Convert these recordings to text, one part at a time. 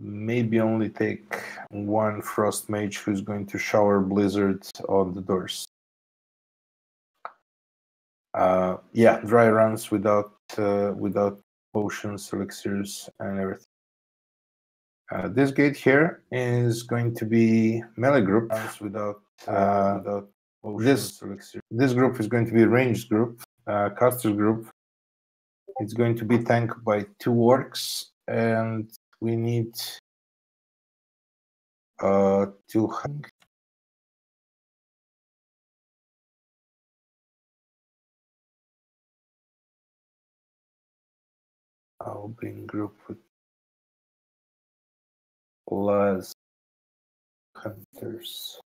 maybe only take one frost mage who's going to shower blizzards on the doors. Yeah, dry runs without potions, elixirs, and everything. This gate here is going to be melee group without potions, elixirs. This group is going to be ranged group, casters group. It's going to be tanked by 2 orcs, and we need 2 hang. I'll bring group with plus hunters.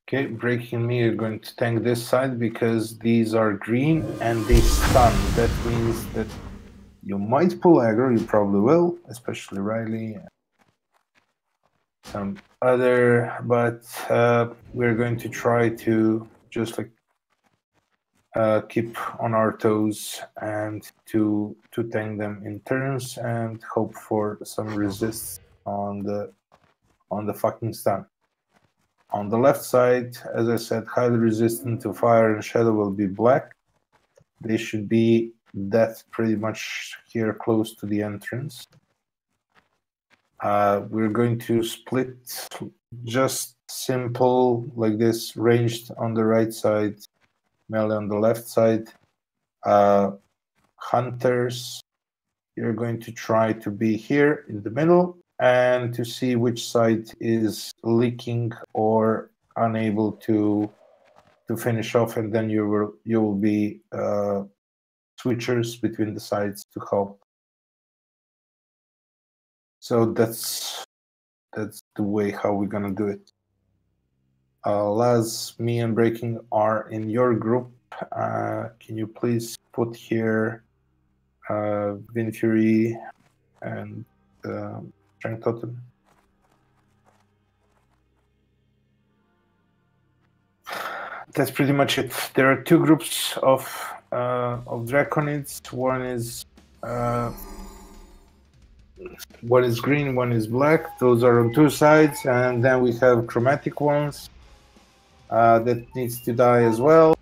Okay, breaking me, you're going to tank this side because these are green and they stun. That means that you might pull aggro, you probably will, especially Riley and some other, but we're going to try to just like keep on our toes and to tank them in turns and hope for some resist on the fucking stun. On the left side, as I said, highly resistant to fire and shadow will be black. They should be death pretty much here close to the entrance. We're going to split just simple like this, ranged on the right side, melee on the left side. Hunters, you're going to try to be here in the middle and to see which side is leaking or unable to finish off, and then you will be switchers between the sides to help. So that's the way how we're gonna do it. Laz, me, and Breaking are in your group. Can you please put here Vin Fury and Strength Totem? That's pretty much it. There are 2 groups of Draconids. One is green, one is black. Those are on 2 sides, and then we have chromatic ones that needs to die as well.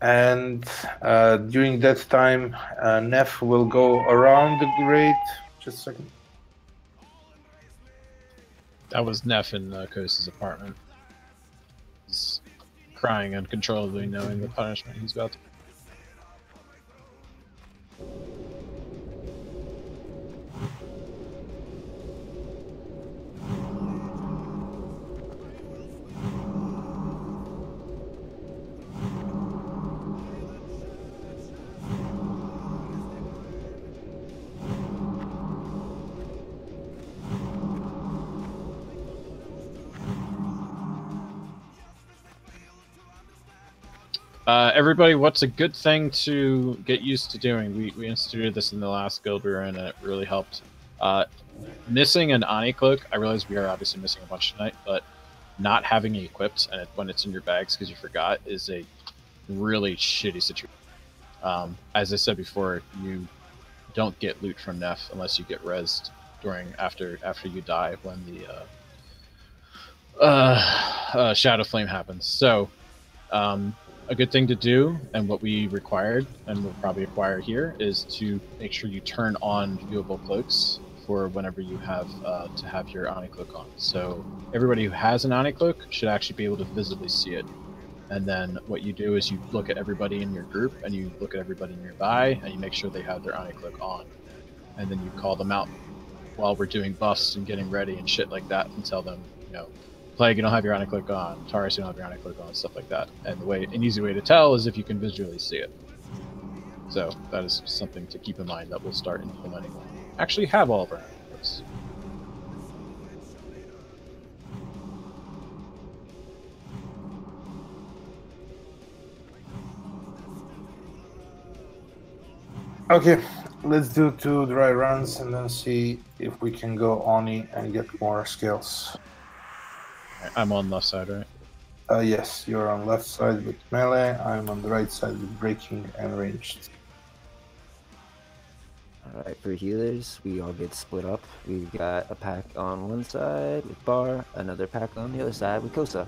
And during that time, Nef will go around the grate. Just a second. That was Nef in Coast's apartment. He's crying uncontrollably, knowing the punishment he's about to. Everybody, what's a good thing to get used to doing? We instituted this in the last guild we were in, and it really helped. Missing an Oni cloak, I realize we are obviously missing a bunch tonight, but not having it equipped and when it's in your bags because you forgot is a really shitty situation. As I said before, you don't get loot from Nef unless you get rezzed after you die when the Shadow Flame happens. So a good thing to do, and what we required, and we'll probably acquire here, is to make sure you turn on viewable cloaks for whenever you have to have your Oni cloak on. So everybody who has an Oni cloak should actually be able to visibly see it. And then what you do is you look at everybody in your group, and you look at everybody nearby, and you make sure they have their Oni cloak on. And then you call them out while we're doing buffs and getting ready and shit like that, and tell them, you know, Plague, you don't have your Oni cloak on. Taurus, you don't have your Oni cloak on. Stuff like that. And an easy way to tell is if you can visually see it. So that is something to keep in mind that we'll start implementing. Actually, have all of our Oni cloaks. Okay, let's do 2 dry runs and then see if we can go Oni and get more skills. I'm on left side, right? Yes, you're on left side with melee. I'm on the right side with breaking and ranged. Alright, for healers, we all get split up. We've got a pack on one side with Bar, another pack on the other side with Kosa.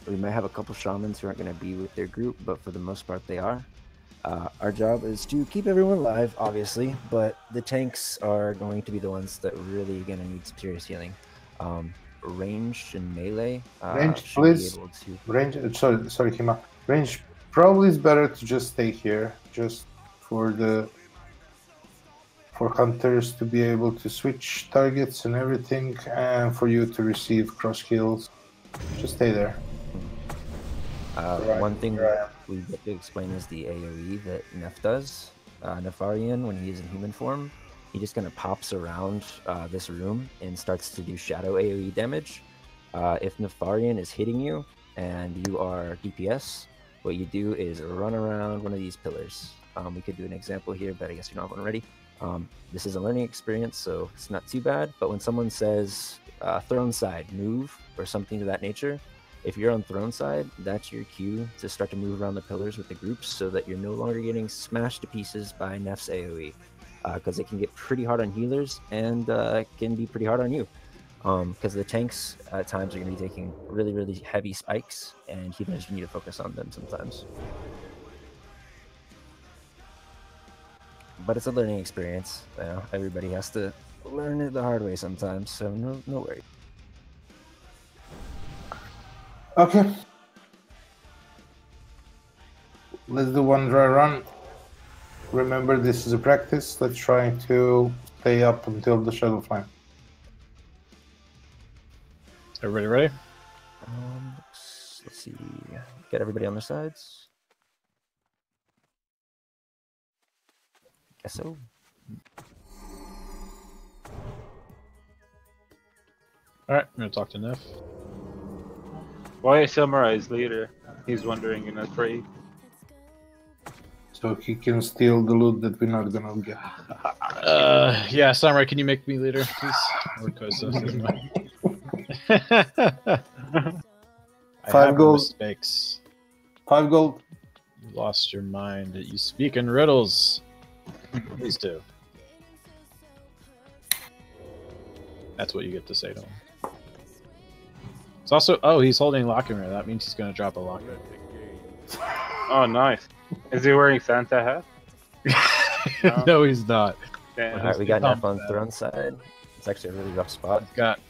We might have a couple shamans who aren't going to be with their group, but for the most part they are. Our job is to keep everyone alive, obviously, but the tanks are going to be the ones that really going to need some serious healing. Ranged and melee Ranged, should please. be able to... Range, sorry, Kima. Range probably is better to just stay here, just for hunters to be able to switch targets and everything, and for you to receive cross kills. Just stay there. One thing we get to explain is the AoE that Nef does. Nefarian, when he is in human form, he just kind of pops around this room and starts to do shadow AoE damage. If Nefarian is hitting you and you are DPS, what you do is run around one of these pillars. We could do an example here, but I guess you don't have one ready. This is a learning experience, so it's not too bad. But when someone says throne side, move, or something to that nature, if you're on throne side, that's your cue to start to move around the pillars with the groups so that you're no longer getting smashed to pieces by Nef's AoE. Because it can get pretty hard on healers and can be pretty hard on you. Because the tanks at times are going to be taking really, really heavy spikes, and healers need to focus on them sometimes. But it's a learning experience. You know, everybody has to learn it the hard way sometimes, so no worries. Okay. Let's do 1 dry run. Remember, this is a practice. Let's try to stay up until the Shadow Flame. Everybody ready? Let's see. Get everybody on their sides. Guess so. Alright, I'm gonna talk to Nef. Why is Samurai's leader? He's wondering and afraid. So he can steal the loot that we're not gonna get. Yeah, Samurai, can you make me leader, please? Or Kosa, doesn't matter. I 5 have gold. mistakes. 5 gold. You lost your mind. You speak in riddles. Please do. That's what you get to say to him. It's also... Oh, he's holding Lockhammer. That means he's going to drop a Lockhammer. Oh, nice. Is he wearing Santa hat? No, he's not. Damn. Alright, we got Nef on throne side. It's actually a really rough spot. He's got...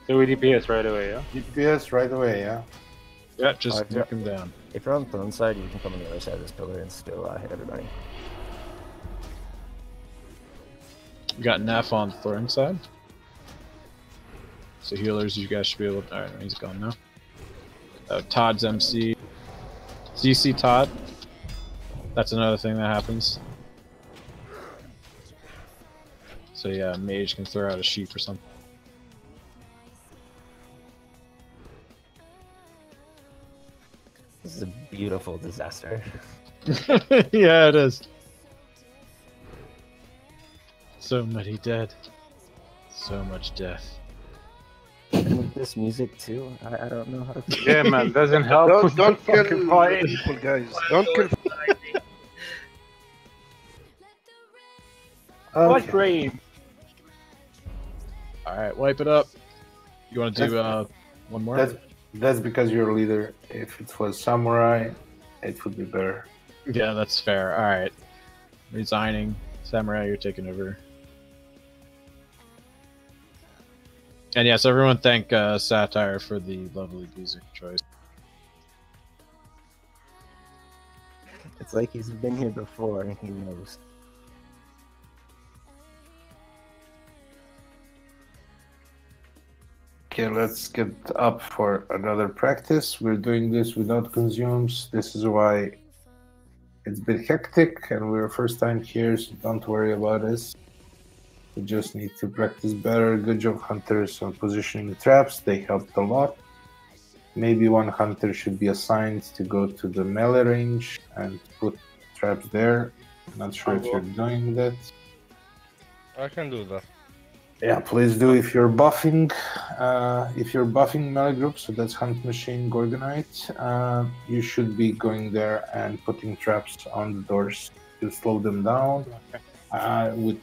So we DPS right away, yeah? DPS right away, yeah. Yeah, just Alright, knock him down. If you're on throne side, you can come on the other side of this pillar and still hit everybody. We got Nef on throne side. So healers, you guys should be able to... Alright, he's gone now. Todd's MC. So you see Todd? That's another thing that happens. So yeah, mage can throw out a sheep or something. This is a beautiful disaster. Yeah, it is. So many dead. So much death. And with this music too, I don't know how to... Yeah, man, doesn't help. Don't kill fucking fight. people, guys. Don't kill. What raid? Alright, wipe it up. You want to do one more? That's because you're a leader. If it was Samurai, it would be better. Yeah, that's fair. Alright. Resigning. Samurai, you're taking over. And yes, everyone thank Satire for the lovely music choice. It's like he's been here before and he knows. Okay, let's get up for another practice. We're doing this without consumes. This is why it's a bit hectic and we're first time here, so don't worry about this. We just need to practice better. Good job, hunters, on positioning the traps. They helped a lot. maybe one hunter should be assigned to go to the melee range and put traps there. Not sure if you're doing that. I can do that. Yeah, please do if you're buffing. If you're buffing melee groups, so that's Hunt Machine, Gorgonite, you should be going there and putting traps on the doors to slow them down. With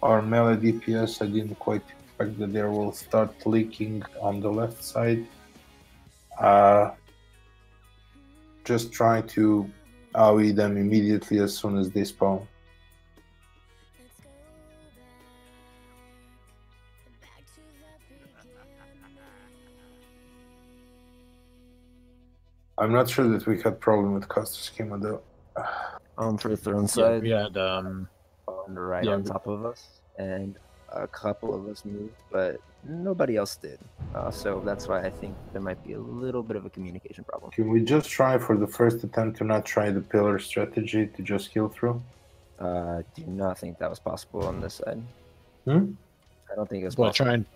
our melee DPS, I didn't quite expect that they will start leaking on the left side. Just try to AoE them immediately as soon as they spawn. I'm not sure that we had problem with caster schema though. For the throne Yeah, side, we had right on top of us, and a couple of us moved, but nobody else did. So that's why I think there might be a little bit of a communication problem. Can we just try for the first attempt to not try the pillar strategy to just heal through? Do not think that was possible on this side. Hmm? I don't think it was well, possible trying. on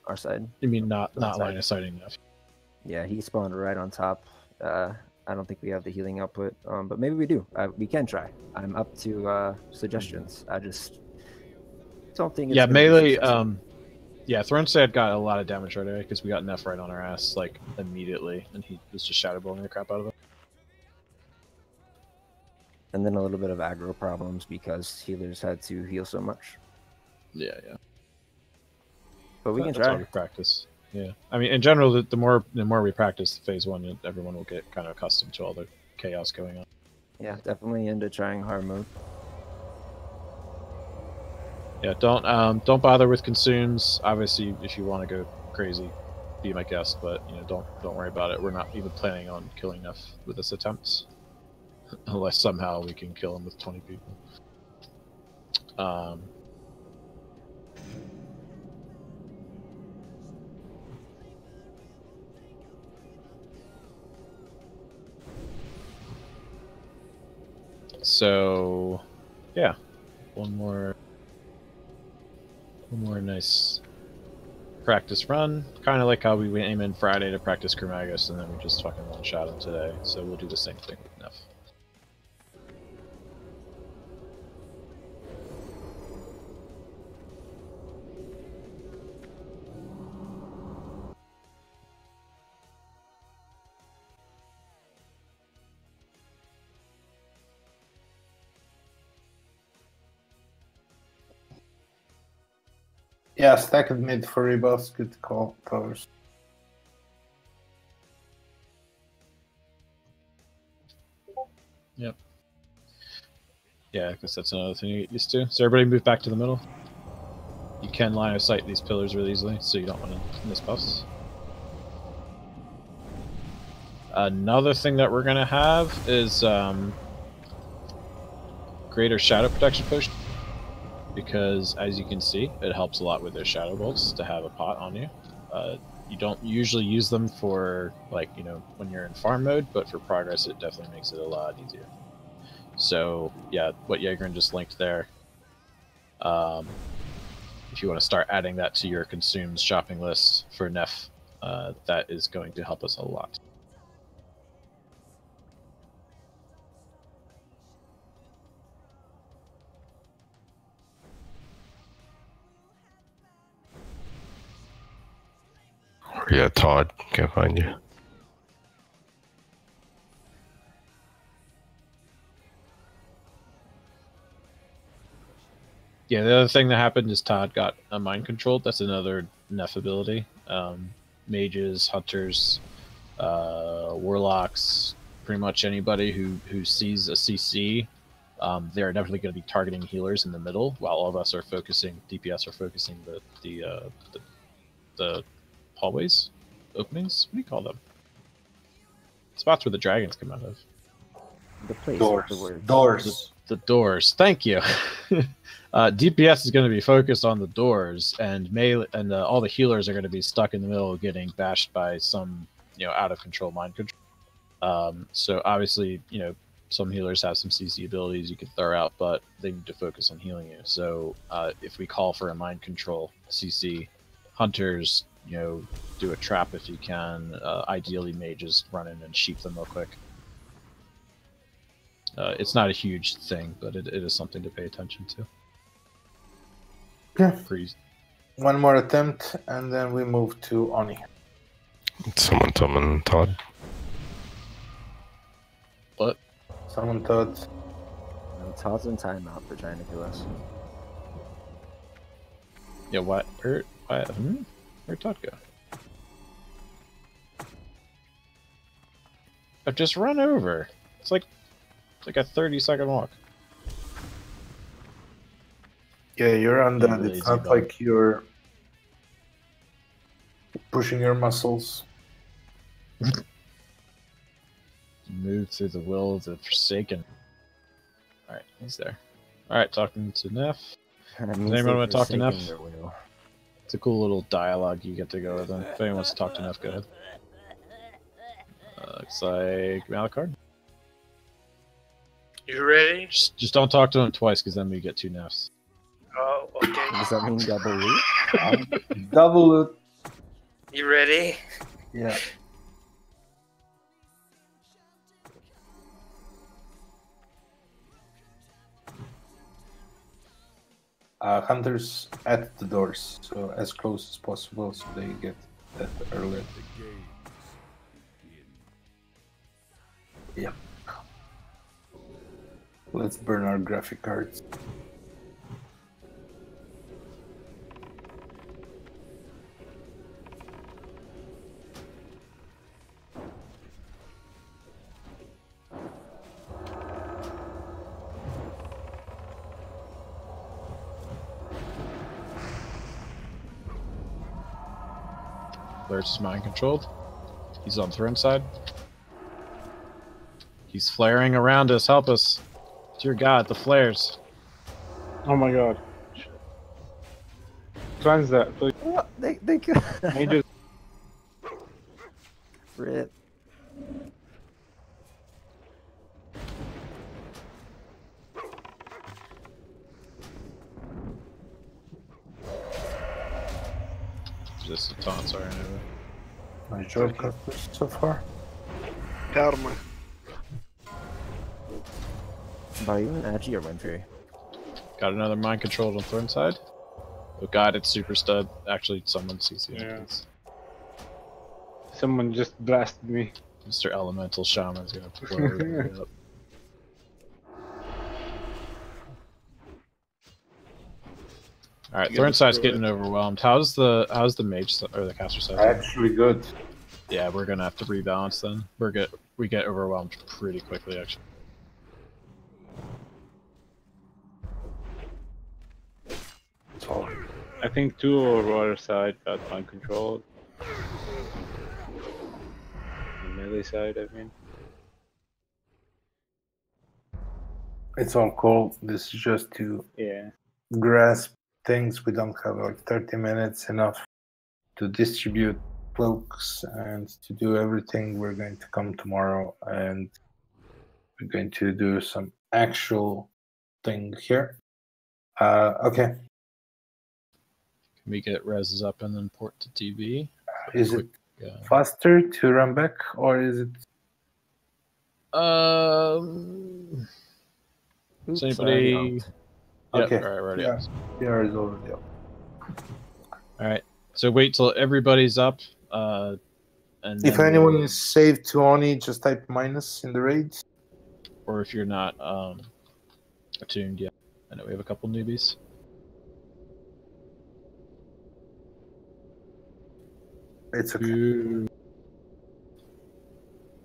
our side. You mean not Left side. line of sighting enough? Yeah, he spawned right on top. I don't think we have the healing output, but maybe we do. We can try. I'm up to suggestions. I just don't think it's Yeah, gonna be melee. successful. Yeah, Throne Sad got a lot of damage right away because we got Neff right on our ass like immediately, and he was just shadow blowing the crap out of it. And then a little bit of aggro problems because healers had to heal so much. Yeah. But we can That's how try. we practice. Yeah, I mean, in general, the more we practice phase one, everyone will get kind of accustomed to all the chaos going on. Yeah, definitely into trying hard mode. Yeah, don't bother with consumes. Obviously, if you want to go crazy, be my guest, but don't worry about it. We're not even planning on killing Neff with this attempt, unless somehow we can kill him with 20 people. So, yeah, one more nice practice run. Kind of like how we aim in Friday to practice Chromagus, and then we just fucking one-shot him today. So we'll do the same thing with Neff. Yeah, stacked mid for rebuffs, good call, covers. Yep. Yeah, I guess that's another thing you get used to. So everybody move back to the middle. You can line of sight these pillars really easily, so you don't want to miss buffs. Another thing that we're gonna have is greater shadow protection potion, because as you can see, it helps a lot with their shadow bolts to have a pot on you. You don't usually use them for when you're in farm mode, but for progress, it definitely makes it a lot easier. So yeah, what Jaegrin just linked there. If you want to start adding that to your consumes shopping list for Neff, that is going to help us a lot. Yeah, Todd, can't find you. Yeah, the other thing that happened is Todd got mind controlled. That's another Neff ability. Mages, hunters, warlocks, pretty much anybody who sees a CC, they're definitely going to be targeting healers in the middle, while all of us are focusing. DPS are focusing the hallways, openings. What do you call them? Spots where the dragons come out of. The place. Doors. The word. Doors. The doors. Thank you. DPS is going to be focused on the doors, and melee, and all the healers are going to be stuck in the middle, getting bashed by some out of control mind control. So obviously, some healers have some CC abilities you can throw out, but they need to focus on healing you. So if we call for a mind control CC, hunters, do a trap if you can. Ideally, mages run in and sheep them real quick. It's not a huge thing, but it is something to pay attention to. Okay. Freeze. One more attempt, and then we move to Oni. Someone summon Todd. What? Someone thought. Todd's in timeout for trying to kill us. Yeah, what? Where'd Todd go? I've just run over. It's like a 30-second walk. Yeah, you're on that. Lazy It's not bum. like you're pushing your muscles. Move through the will of the Forsaken. Alright, he's there. Alright, talking to Neff. Does anyone want to talk to Neff? Neff? It's a cool little dialogue you get to go with them. If anyone wants to talk to Neff, go ahead. Looks like Malachard. You ready? Just don't talk to him twice, because then we get 2 Neffs. Oh, okay. Does that mean double loot? Double loot. You ready? Yeah. Hunters at the doors, so as close as possible, so they get that earlier. Yeah. Let's burn our graphic cards. Lurch mind controlled. He's on throne side. He's flaring around us. Help us. Dear God, the flares. Oh my god. Cleanse that, please. What? They could. Mages. Rip. Just the taunts are anyway. Nice job, Cactus, so far. Karma. By even Agi or Windfury? Got another mind controlled on throne side. Oh God, it's super stud. Actually, someone sees the Yeah. enemies. Someone just blasted me. Mr. Elemental Shaman's gonna blow it up. All right, throne side's getting overwhelmed. How's the mage or the caster side? Actually good. Yeah, we're gonna have to rebalance then. We get overwhelmed pretty quickly actually. That's all. I think 2 over our side got mind controlled. The melee side, I mean. It's all cool. This is just to Yeah. grasp things. We don't have like 30 minutes enough to distribute cloaks and to do everything. We're going to come tomorrow and we're going to do some actual thing here. Okay. Can we get reses up and then port to TV? Is it Yeah. faster to run back or is it? Is Oops, anybody? already out. Yep, Okay. all right, ready. Yeah. PR is already up. All right. So wait till everybody's up, and If then anyone we'll- is saved to Oni, just type minus in the raids. or if you're not attuned yet. I know we have a couple newbies. It's okay. Ooh.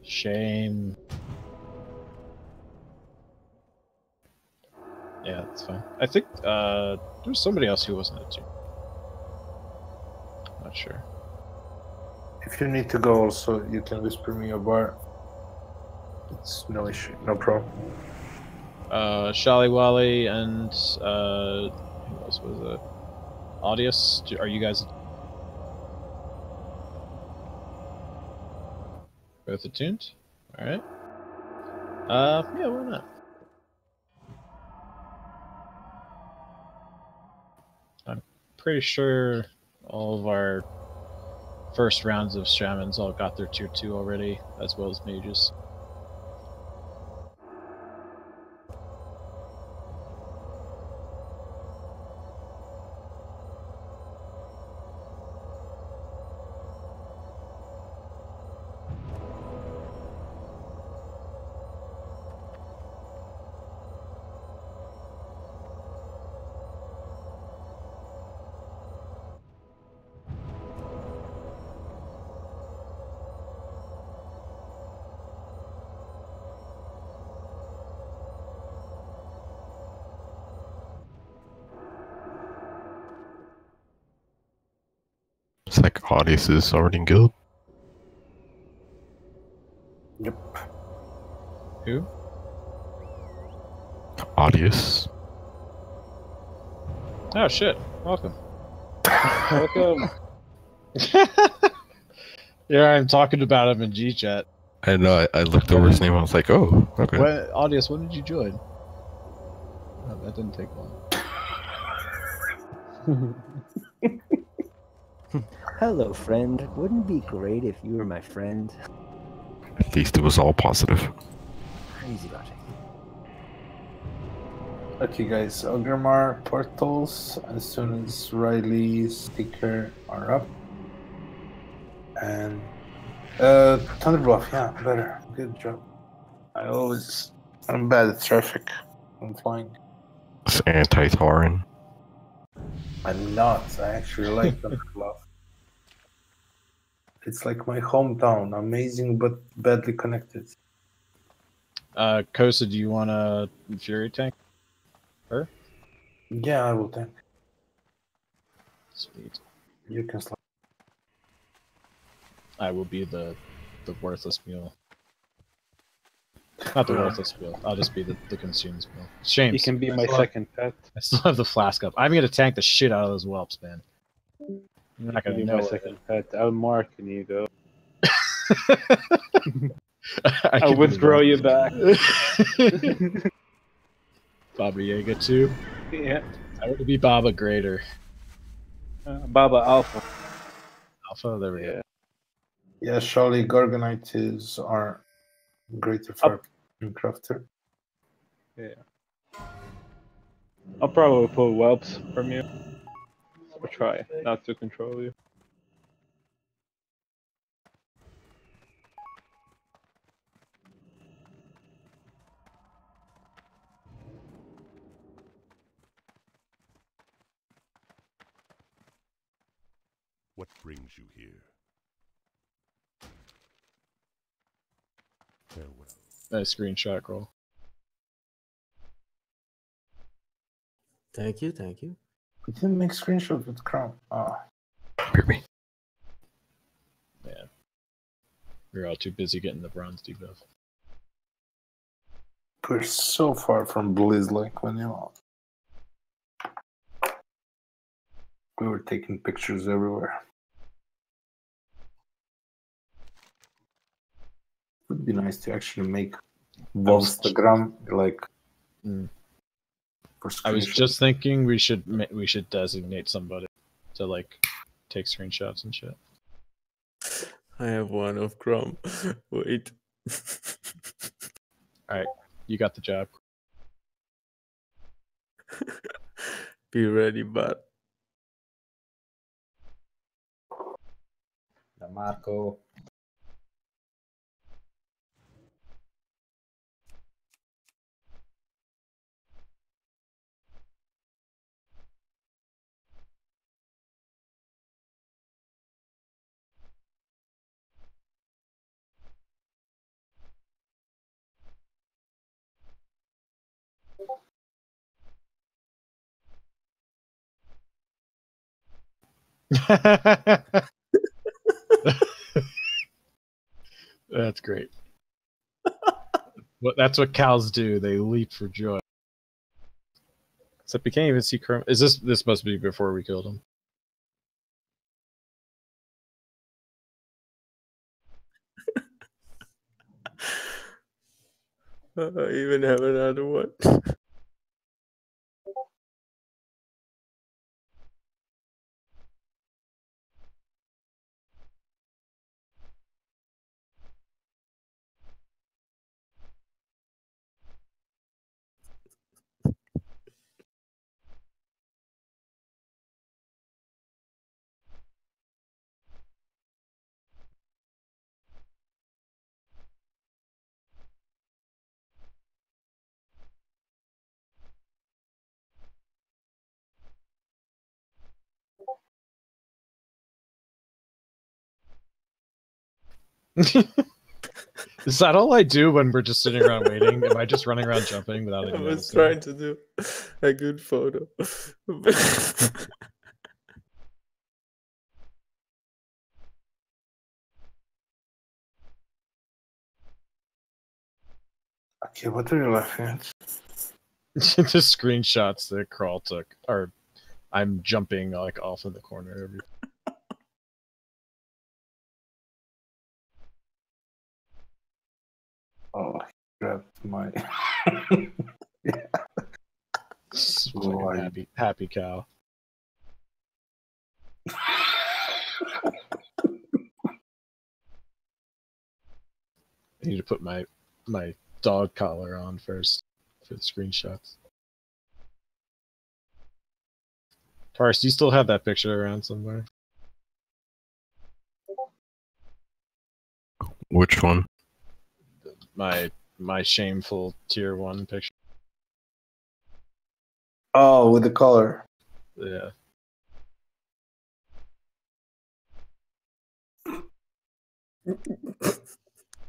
Shame. Yeah, that's fine. I think there's somebody else who wasn't attuned. Not sure. If you need to go also, you can whisper me a bar. It's no issue, no problem. Shally Wally and who else was it? Audius, are you guys both attuned? All right. Yeah, why not? I'm pretty sure all of our first rounds of shamans all got their tier 2 already, as well as mages. It's like Audius is already in guild. Yep. Who? Audius. Oh shit! Welcome. Welcome. Yeah, I'm talking about him in G chat. I know. I looked over his name. I was like, oh, okay. What audience? When did you join? Oh, that didn't take long. Hello, friend. Wouldn't it be great if you were my friend? At least it was all positive. Crazy logic. Okay, guys. Ogrimmar portals as soon as Riley's sticker are up. And Thunderbluff, yeah, better. Good job. I'm bad at traffic. I'm flying. It's anti-Tauren. I'm not. I actually like Thunderbluff. It's like my hometown. Amazing but badly connected. Kosa, do you want a Fury tank? Her? Yeah, I will think. Sweet. You can slide. I will be the worthless mule. Not the worthless mule. I'll just be the consumes mule. Shame. You can be my second pet. I still have the flask up. I'm gonna tank the shit out of those whelps, man. You're not gonna You can be know my it. second pet. I'll mark and you go. I I'll can withdraw do you back. that. Baba Yaga too. Yeah. I want to be Baba Greater. Baba Alpha. Alpha, there we go. Yeah. Yeah, surely Gorgonites are greater for crafter. Yeah. I'll probably pull whelps from you. Or try not to control you. What brings you here? Farewell. Nice screenshot, roll. Thank you, thank you. We didn't make screenshots with Crown. Hear me. Yeah. We're all too busy getting the bronze debuff. We're so far from Blizz like when we were taking pictures everywhere. It would be nice to actually make Instagram like for I was screenshots. just thinking we should designate somebody to like take screenshots and shit. I have one of Chrome. Wait. All right, you got the job. Be ready, bud. Marco. That's great. That's what cows do. They leap for joy. Except we can't even see Chrome. Is this must be before we killed him? I even have another one. Is that all I do when we're just sitting around waiting? Am I just running around jumping without I even was noticing? trying to do a good photo. Okay, what are you laughing at? The screenshots that Crawl took are I'm jumping like off in the corner every. Oh, I grabbed my. Fucking happy cow. I need to put my dog collar on first for the screenshots. Taurus, do you still have that picture around somewhere? Which one? My shameful tier 1 picture. Oh, with the color. Yeah.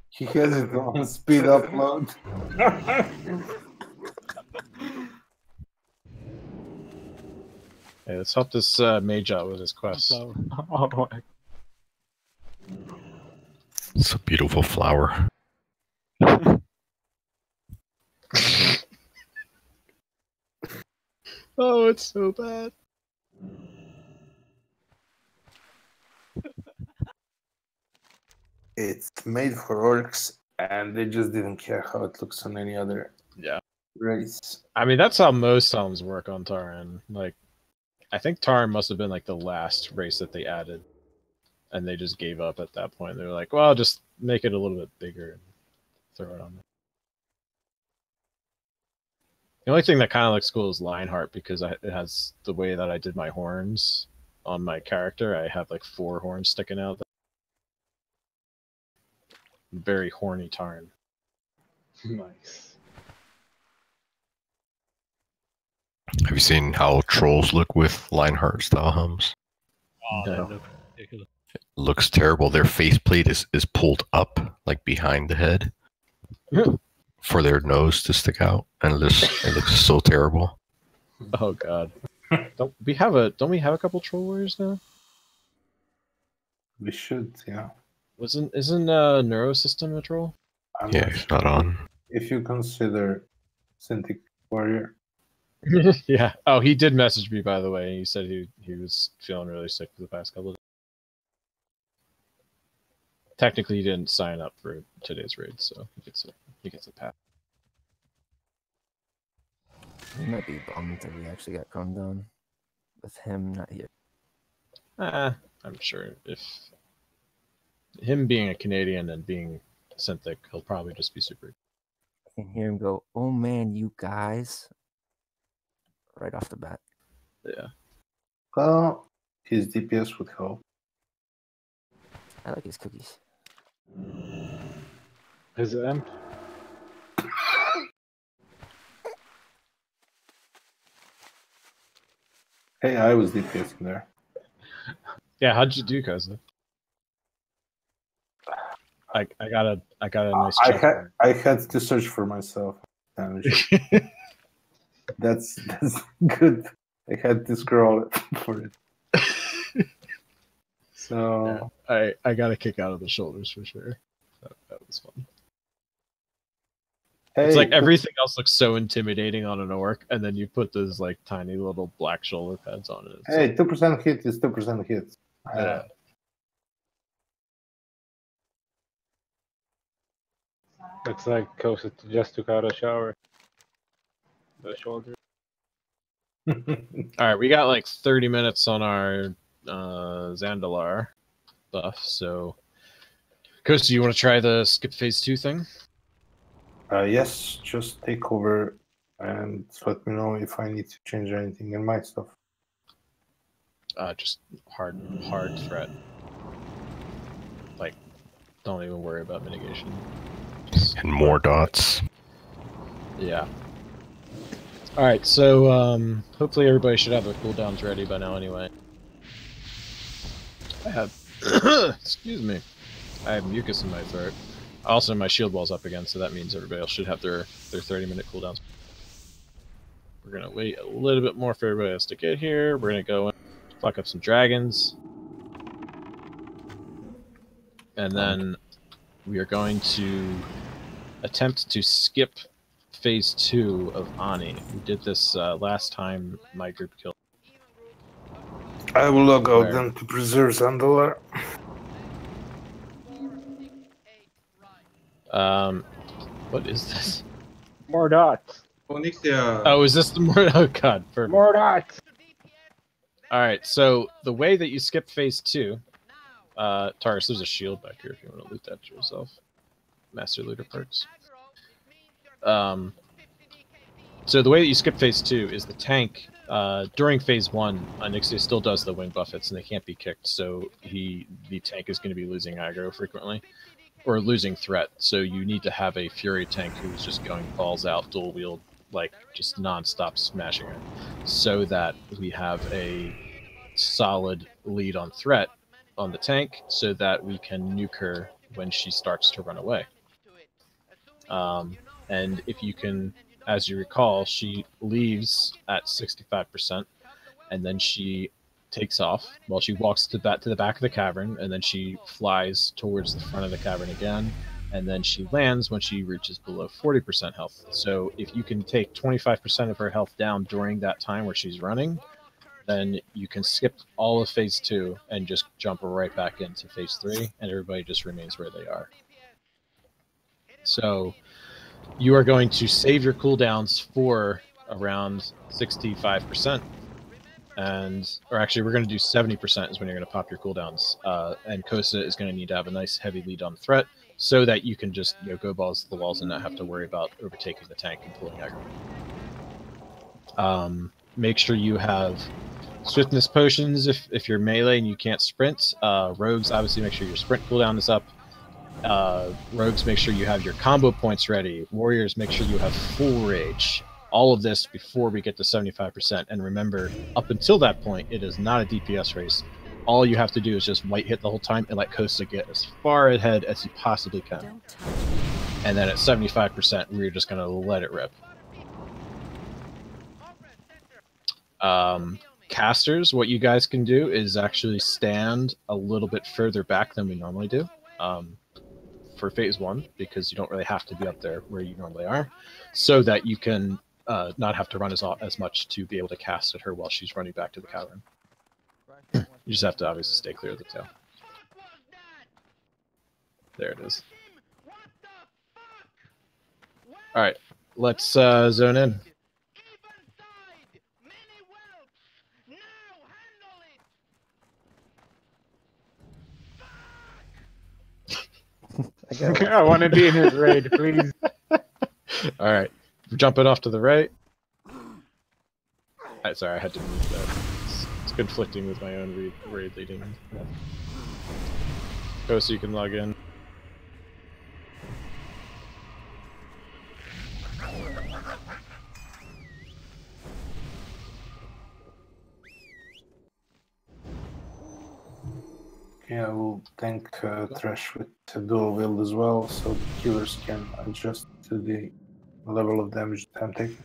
He has it on speed upload. Hey, let's help this mage out with his quest. Oh my. It's a beautiful flower. Oh, it's so bad. It's made for orcs, and they just didn't care how it looks on any other race. I mean, that's how most helms work on Tauren. Like, I think Tauren must have been like the last race that they added, and they just gave up at that point. They were like, "Well, just make it a little bit bigger and throw it on there." The only thing that kind of looks cool is Lionheart because it has the way that I did my horns on my character. I have like 4 horns sticking out. Very horny Tauren. Nice. Have you seen how trolls look with Lionheart style helms? Oh, No. that looks ridiculous. It looks terrible. Their faceplate is pulled up, like behind the head, for their nose to stick out, and it looks so terrible. Oh god. Don't we have a couple troll warriors now? We should, yeah. Isn't Neurosystem a troll? I'm Yeah, not it's sure. not on. If you consider Synthetic Warrior. Yeah. Oh, he did message me, by the way. He said he was feeling really sick for the past couple of days. Technically, he didn't sign up for today's raid, so he gets a pass. He might be bummed that we actually got crumbed on with him not here. I'm sure if him being a Canadian and being Synthic, he'll probably just be super. I can hear him go, "Oh man, you guys!" right off the bat. Yeah. Well, his DPS would help. I like his cookies. His imp. Hey, I was DPSing there. Yeah. How'd you do, cousin? I got a nice. I had to search for myself. That's good. I had to scroll for it. So yeah, I got a kick out of the shoulders for sure. That was fun. hey, It's like everything else looks so intimidating on an orc, and then you put those like tiny little black shoulder pads on it. It's Hey, like, 2% hit is 2% hit. yeah. Looks like Kosa just took out a shower. The shoulder. All right, we got like 30 minutes on our Zandalar buff. So, Kosa, you want to try the skip phase 2 thing? Yes, just take over and let me know if I need to change anything in my stuff. Just hard threat. Like, don't even worry about mitigation. And more dots. Yeah. All right, so hopefully everybody should have their cooldowns ready by now anyway. I have, excuse me. I have mucus in my throat. Also, my shield wall's up again, so that means everybody else should have their 30-minute cooldowns. We're gonna wait a little bit more for everybody else to get here. We're gonna go and fuck up some dragons. And then we are going to attempt to skip phase 2 of Ani. We did this last time my group killed. I will log out Where? then to preserve Zandalar. What is this? More dots. Onyxia. Oh, is this the more? Oh god, perfect. More dots. All right, so the way that you skip phase 2, Taurus, there's a shield back here if you want to loot that to yourself. Master looter perks. So the way that you skip phase 2 is the tank. During phase 1, Onyxia still does the wing buffets, and they can't be kicked. So the tank is going to be losing aggro frequently, or losing threat. So you need to have a Fury tank who's just going balls out, dual wield, like just non-stop smashing her, so that we have a solid lead on threat on the tank, so that we can nuke her when she starts to run away. And if you can, as you recall, she leaves at 65%, and then she takes off while she walks to the back of the cavern, and then she flies towards the front of the cavern again, and then she lands when she reaches below 40% health. So if you can take 25% of her health down during that time where she's running, then you can skip all of phase 2 and just jump right back into phase 3, and everybody just remains where they are. So you are going to save your cooldowns for around 65%, or actually we're going to do 70% is when you're going to pop your cooldowns, and Kosa is going to need to have a nice heavy lead on threat, so that you can just go balls to the walls and not have to worry about overtaking the tank and pulling aggro. Make sure you have swiftness potions if you're melee and you can't sprint. Rogues, obviously make sure your sprint cooldown is up. Rogues, make sure you have your combo points ready. Warriors, make sure you have full rage. All of this before we get to 75%. And remember, up until that point, it is not a DPS race. All you have to do is just white hit the whole time and let Kosa get as far ahead as you possibly can. And then at 75%, we're just going to let it rip. Casters, what you guys can do is actually stand a little bit further back than we normally do. For phase 1, because you don't really have to be up there where you normally are, so that you can not have to run as much to be able to cast at her while she's running back to the cavern. You just have to obviously stay clear of the tail. There it is. Alright, let's zone in. I want to be in his raid, please. Alright, we're jumping off to the right. Sorry, I had to move that. It's conflicting with my own raid leading. Go so you can log in. Yeah, we'll tank Thresh with dual wield as well, so the killers can adjust to the level of damage that I'm taking.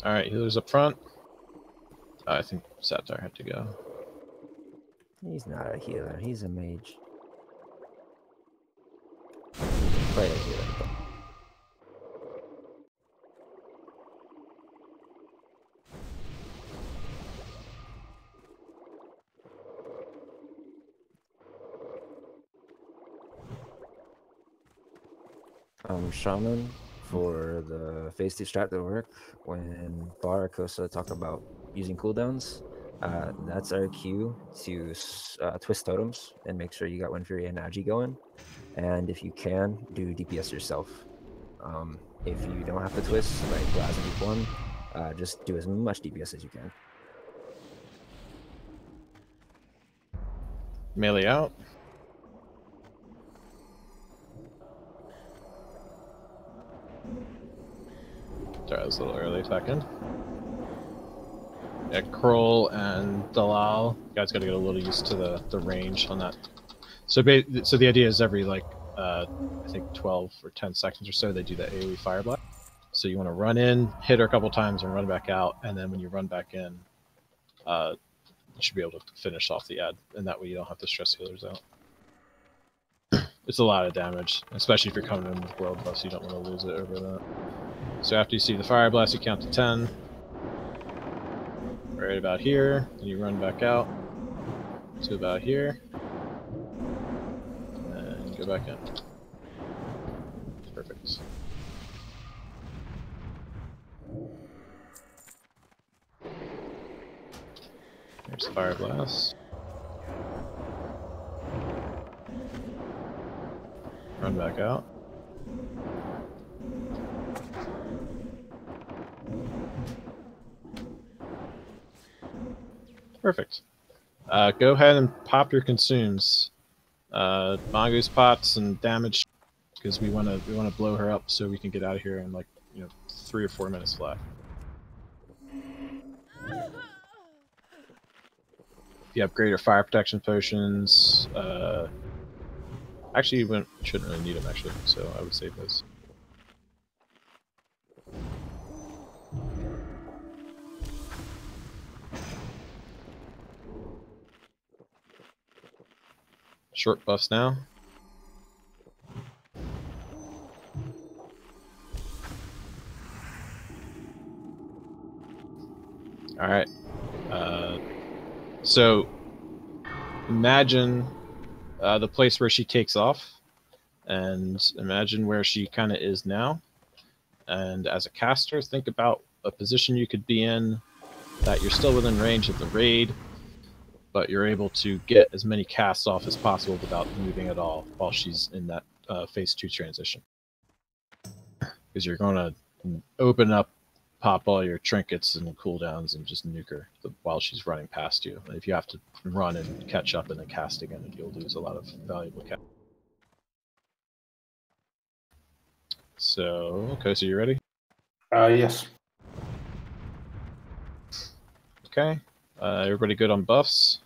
Alright, healers up front. I think Satar had to go. He's not a healer. He's a mage. He can play a healer, but... Shaman, for the phase 2 strat to work, when Bar or Kosa talk about using cooldowns, that's our cue to twist totems and make sure you got Wind Fury and Agi going. And if you can, do DPS yourself. If you don't have to twist, like last week one, just do as much DPS as you can. Melee out. Sorry, that was a little early second. Yeah, Kroll and Dalal, you guys gotta get a little used to the range on that. So the idea is every like I think 12 or 10 seconds or so they do the AoE fire blast. So you want to run in, hit her a couple times, and run back out, and then when you run back in, you should be able to finish off the ad, and that way you don't have to stress healers out. It's a lot of damage, especially if you're coming in with World Plus, you don't want to lose it over that. So after you see the fire blast, you count to 10. Right about here, and you run back out to about here, and go back in. Perfect. Here's the fire blast. Run back out. Perfect. Go ahead and pop your consumes. Mongoose pots and damage, because we want to blow her up so we can get out of here in like 3 or 4 minutes flat. If you have greater fire protection potions, actually you shouldn't really need them actually, so I would save those. Short buffs now. Alright. So imagine the place where she takes off, and imagine where she kind of is now. And as a caster, think about a position you could be in that you're still within range of the raid, but you're able to get as many casts off as possible without moving at all while she's in that phase 2 transition. Because you're going to open up, pop all your trinkets and cooldowns, and just nuke her while she's running past you. And if you have to run and catch up and then cast again, you'll lose a lot of valuable cast. So, okay, so you ready? Yes. Okay. Everybody good on buffs?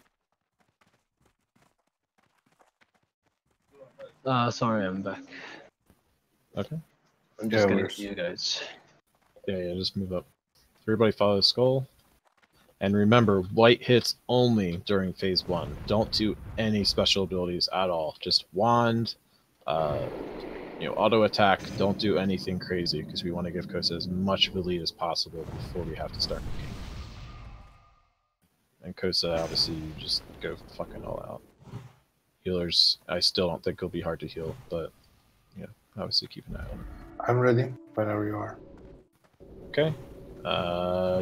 Sorry, I'm back. Okay. I'm just getting to you guys. Yeah, just move up. Everybody follow the skull. And remember, white hits only during phase 1. Don't do any special abilities at all. Just wand, auto attack. Don't do anything crazy, because we want to give Kosa as much of a lead as possible before we have to start cooking. And Kosa, obviously, you just go fucking all out. Healers, I still don't think it'll be hard to heal, but obviously keep an eye on it. I'm ready whenever you are. Okay.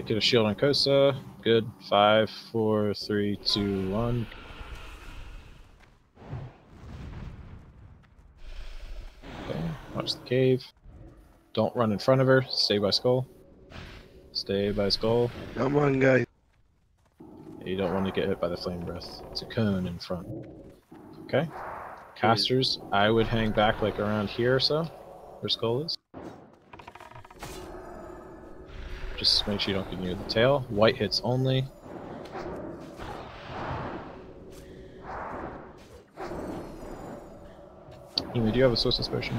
Get a shield on Kosa. Good. 5, 4, 3, 2, 1. Okay. Watch the cave. Don't run in front of her. Stay by skull. Stay by skull. Come on, guys. You don't want to get hit by the flame breath. It's a cone in front. Okay. Casters, I would hang back like around here or so, where skull is. Just make sure you don't get near the tail. White hits only. Amy, do you have a Swiss potion?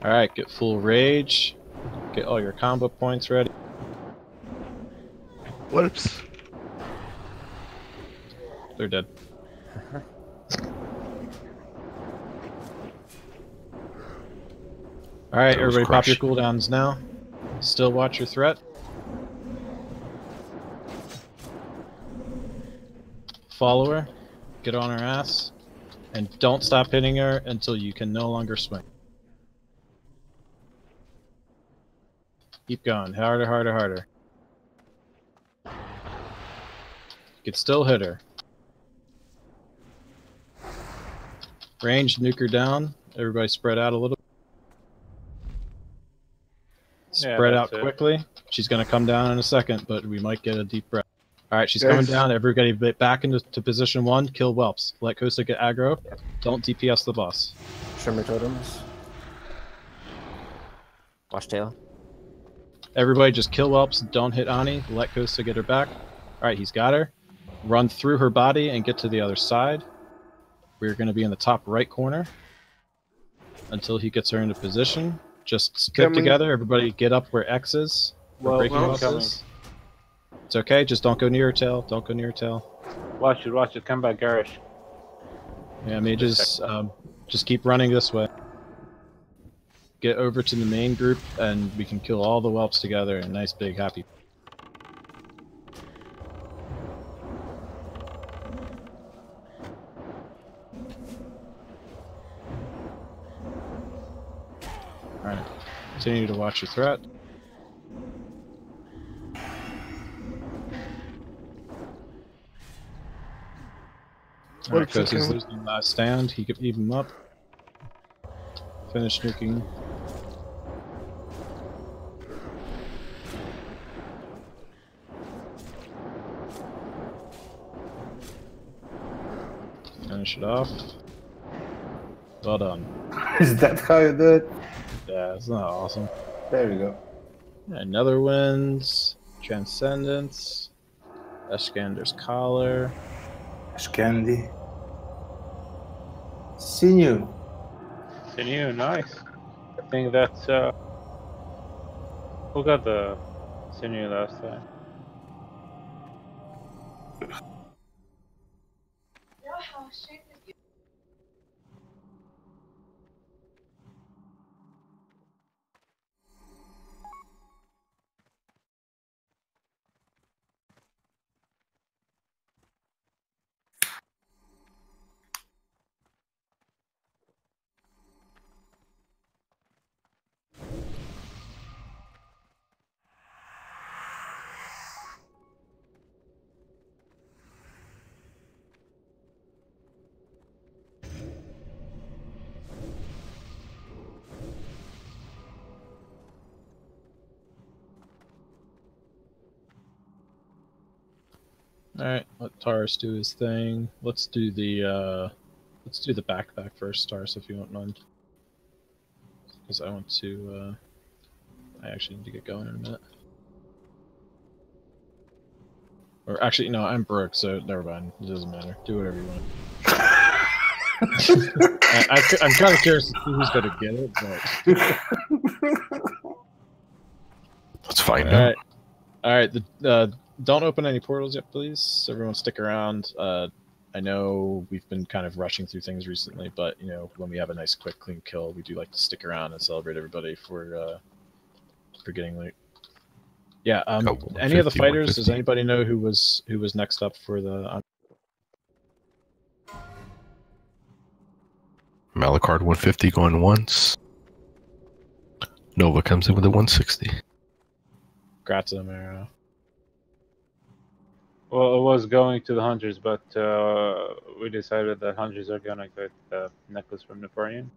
Alright, get full rage. Get all your combo points ready. Whoops. They're dead. Alright, everybody pop your cooldowns now. Still watch your threat. follow her, get on her ass, and don't stop hitting her until you can no longer swing. Keep going. Harder, harder, harder. You can still hit her. Range, nuke her down. Everybody spread out a little. Spread out quickly. She's going to come down in a second, but we might get a deep breath. Alright, she's coming down. Everybody back into position 1. Kill whelps. Let Kosa get aggro. Don't DPS the boss. Shimmer totems. Watch tail. Everybody just kill whelps. Don't hit Ani. Let Kosa get her back. Alright, he's got her. Run through her body and get to the other side. We're going to be in the top right corner until he gets her into position. Just stick together. Everybody get up where X is. Where breaking X is. It's okay. Just don't go near her tail. Don't go near her tail. Watch it. Watch it. Come back, Garish. Yeah, mages, just keep running this way. Get over to the main group, and we can kill all the whelps together in a nice, big, happy. Alright. Continue to watch your threat. Alright, because he's losing last stand, he could even him up. Finish nuking. Finish it off. Well done. Is that how you do it? Yeah, isn't that awesome? There you go. Another wins. Transcendence. Eskander's collar. Ashkandi. Sinew. Sinew, nice. I think that's who got the sinew last time? Alright, let Taurus do his thing. Let's do the backpack first, Taurus, if you don't mind. Because I want to I actually need to get going in a minute. Or actually, no, I'm broke, so never mind. It doesn't matter. Do whatever you want. I'm kind of curious to see who's going to get it, but... Let's find out. Alright, don't open any portals yet, please. Everyone stick around. I know we've been kind of rushing through things recently, but, you know, when we have a nice, quick, clean kill, we do like to stick around and celebrate everybody for getting late. Yeah, any of the fighters, does anybody know who was next up for the... Malachard 150 going once. Nova comes in with a 160. Congrats to them, Arrow. Well, it was going to the hunters, but we decided that hunters are gonna get the necklace from Nefarian.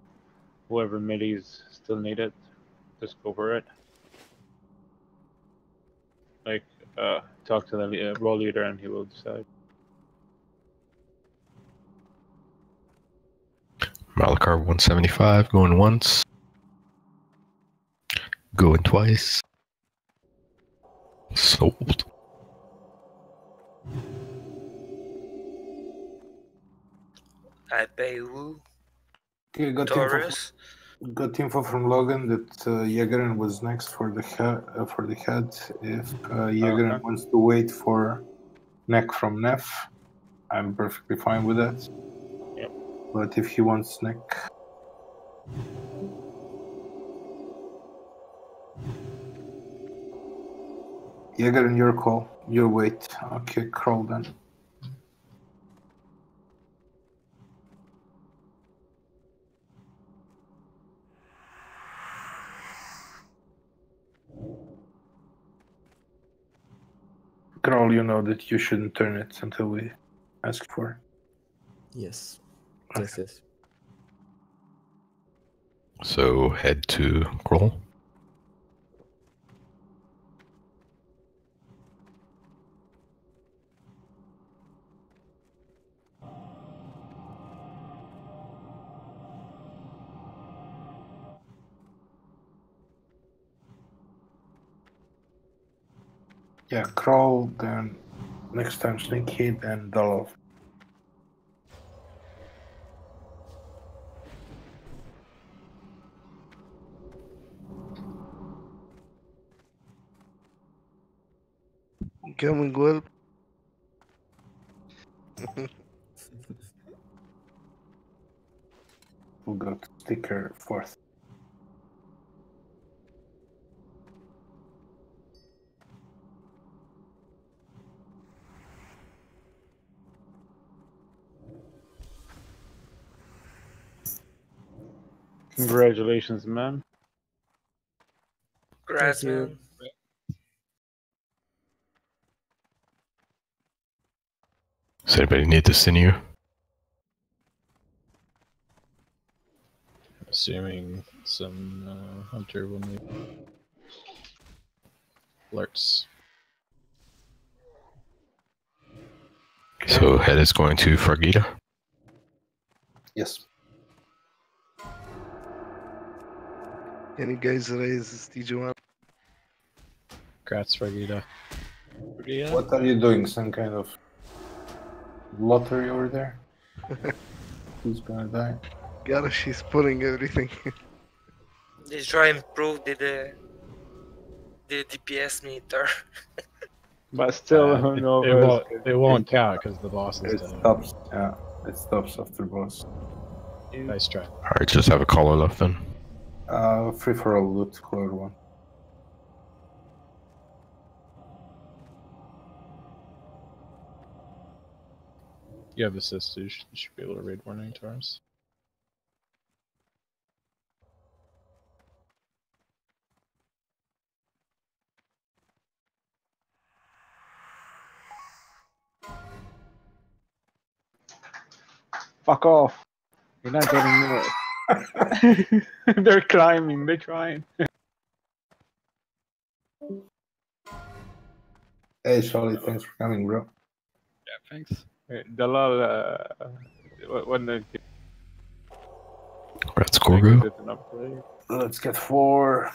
Whoever middies still need it, just go for it. Like, talk to the role leader and he will decide. Malachard 175 going once. Going twice. Sold. I pay you. Okay, Taurus. Got info from Logan that Jägerin was next for the head. If Jägerin wants to wait for neck from Nef, I'm perfectly fine with that. Yep. But if he wants neck, Jägerin, your call. Your wait. Okay, crawl then. Kroll, you know that you shouldn't turn it until we ask for it. Yes. Okay. Yes, yes. So head to Kroll. Yeah, Kroll, then next time Sneaky, then Dolov. Coming well. We'll go to Sticker fourth. Congratulations, man. Congrats, Thank you. man. Does anybody need the sinew? Assuming some hunter will need alerts. So head is going to Fragita. Yes. Can you guys raise TG1? Congrats, Fragita. What are you doing? Some kind of lottery over there? Who's gonna die? Gotta, she's pulling everything. They try and improve the DPS meter. But still, it won't count because the boss is It dead. stops. Yeah, it stops after boss. Nice try. Alright, just have a caller left then. Free for all loot, clear one. You have assist, you should be able to raid warning tours. fuck off. You're not getting near it. They're climbing. They're trying. Hey, Charlie, thanks for coming, bro. Yeah, thanks. Wait, Dalal, when the Red Scorgo. it an upgrade? Let's get 4.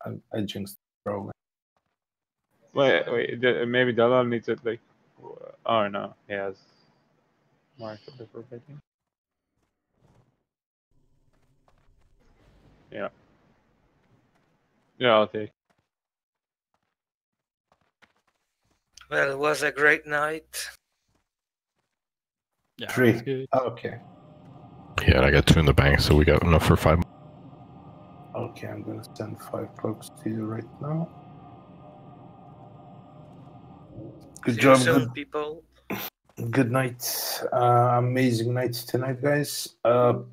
I jinxed, bro. Wait, maybe Dalal needs it like. Oh no, he has Mark of the Forbidding. Yeah. Yeah, I'll take. Well, it was a great night. Yeah, 3. that's good. Okay. Yeah, and I got 2 in the bank, so we got enough for 5. Okay, I'm gonna send 5 cloaks to you right now. Good See job. you soon, people. Good night. Amazing night tonight, guys.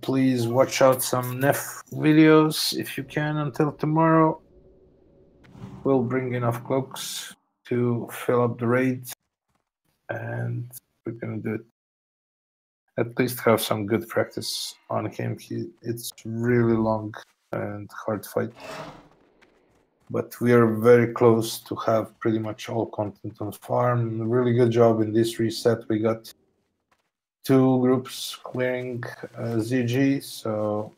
Please watch out some Nef videos if you can until tomorrow. We'll bring enough cloaks to fill up the raid, and we're gonna do it. At least have some good practice on him. It's really long and hard fight, but we are very close to have pretty much all content on farm. Really good job in this reset. We got 2 groups clearing ZG, so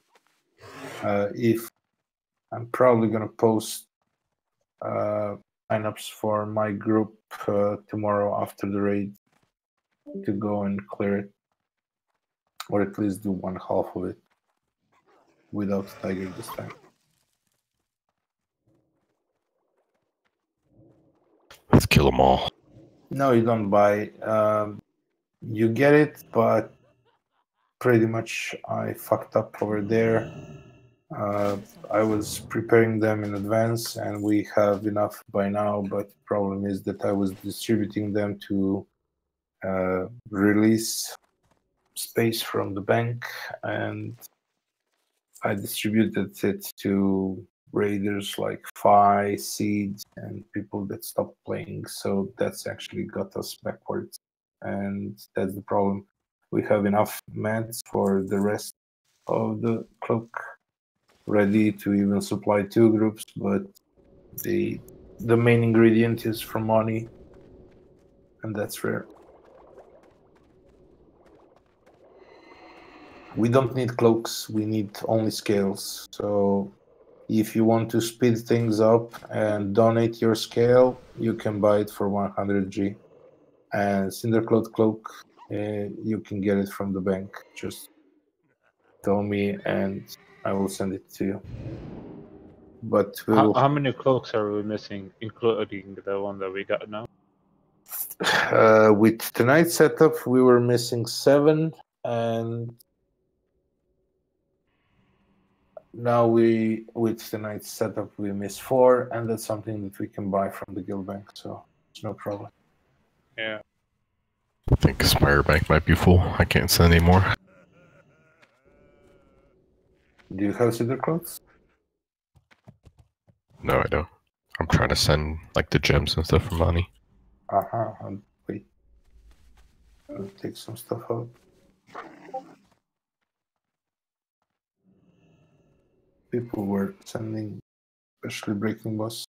if I'm probably gonna post signups for my group tomorrow after the raid to go and clear it, or at least do one half of it without Tiger this time. Let's kill them all. No, you don't buy. You get it, but pretty much I fucked up over there. I was preparing them in advance, and we have enough by now, but the problem is that I was distributing them to release space from the bank, and I distributed it to raiders like Fi, Seed, and people that stopped playing. So that's actually got us backwards, and that's the problem. We have enough mats for the rest of the cloak, ready to even supply 2 groups, but the main ingredient is from money, and that's rare. We don't need cloaks, we need only scales. So if you want to speed things up and donate your scale, you can buy it for 100G. And Cindercloth Cloak, you can get it from the bank. Just tell me and I will send it to you. But How many cloaks are we missing, including the one that we got now? With tonight's setup, we were missing 7, and now with tonight's setup, we miss 4, and that's something that we can buy from the guild bank, so it's no problem. Yeah. I think Spire Bank might be full. I can't send any more. Do you have cedar clothes? No, I don't. I'm trying to send like the gems and stuff for money. Wait. I'll take some stuff out. People were sending, especially Breaking Boss.